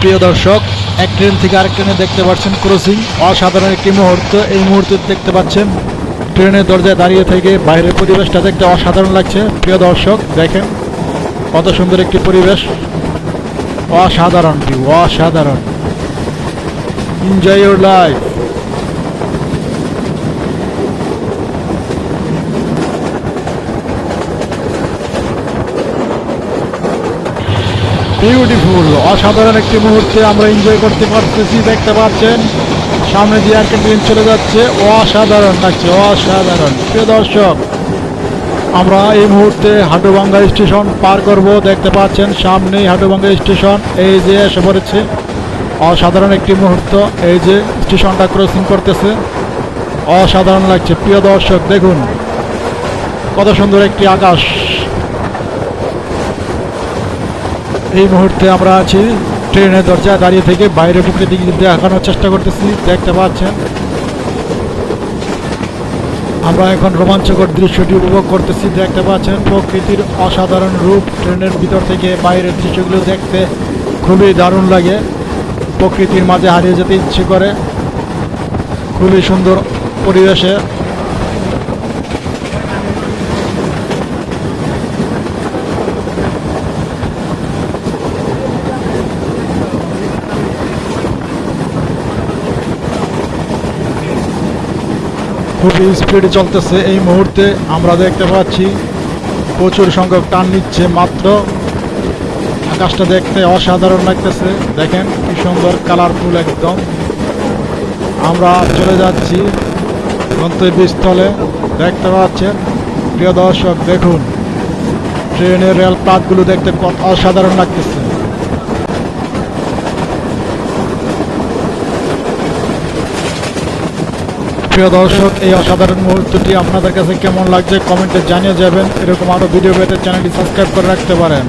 প্রিয় দর্শক, এক ট্রেন থেকে আরেক ট্রেনে দেখতে পাচ্ছেন ক্রসিং। অসাধারণ একটি মুহূর্ত এই মুহূর্তে দেখতে পাচ্ছেন। ট্রেনের দরজায় দাঁড়িয়ে থেকে বাইরের পরিবেশটা দেখতে অসাধারণ লাগছে। প্রিয় দর্শক দেখেন কত সুন্দর একটি পরিবেশ, অসাধারণ ভিউ, অসাধারণ। Enjoy your life. বিউটিফুল, অসাধারণ একটি মুহূর্তে আমরা এনজয় করতে পারতেছি। দেখতে পাচ্ছেন সামনে দিয়ে একটা ট্রেন চলে যাচ্ছে, অসাধারণ লাগছে, অসাধারণ। প্রিয় দর্শক, আমরা এই মুহূর্তে হাটুভাঙ্গা স্টেশন পার করব। দেখতে পাচ্ছেন সামনেই হাটুভাঙ্গা স্টেশন, এই যে এসে পড়েছে। অসাধারণ একটি মুহূর্ত, এই যে স্টেশনটা ক্রসিং করতেছে, অসাধারণ লাগছে। প্রিয় দর্শক দেখুন কত সুন্দর একটি আকাশ। এই মুহূর্তে আমরা আছি ট্রেনের দরজায় দাঁড়িয়ে থেকে বাইরে প্রকৃতি দেখানোর চেষ্টা করতেছি। দেখতে পাচ্ছেন আমরা এখন রোমাঞ্চকর দৃশ্যটি উপভোগ করতেছি। দেখতে পাচ্ছেন প্রকৃতির অসাধারণ রূপ। ট্রেনের ভিতর থেকে বাইরের দৃশ্যগুলো দেখতে খুবই দারুণ লাগে, প্রকৃতির মাঝে হারিয়ে যেতে ইচ্ছে করে। খুবই সুন্দর পরিবেশে। খুবই স্পিডে চলতেছে এই মুহূর্তে। আমরা দেখতে পাচ্ছি প্রচুর সংখ্যক টান নিচ্ছে মাত্র। আকাশটা দেখতে অসাধারণ লাগতেছে, দেখেন কি সুন্দর কালারফুল একদম। আমরা চলে যাচ্ছি গন্তব্যস্থলে। দেখতে পাচ্ছেন প্রিয় দর্শক দেখুন ট্রেনের রেল পাতগুলো দেখতে কত অসাধারণ লাগতেছে। প্রিয় দর্শক, এই অসাধারণ মুহূর্তটি আপনাদের কাছে কেমন লাগছে কমেন্টে জানিয়ে যাবেন। এরকম আরও ভিডিও পেতে চ্যানেলটি সাবস্ক্রাইব করে রাখতে পারেন।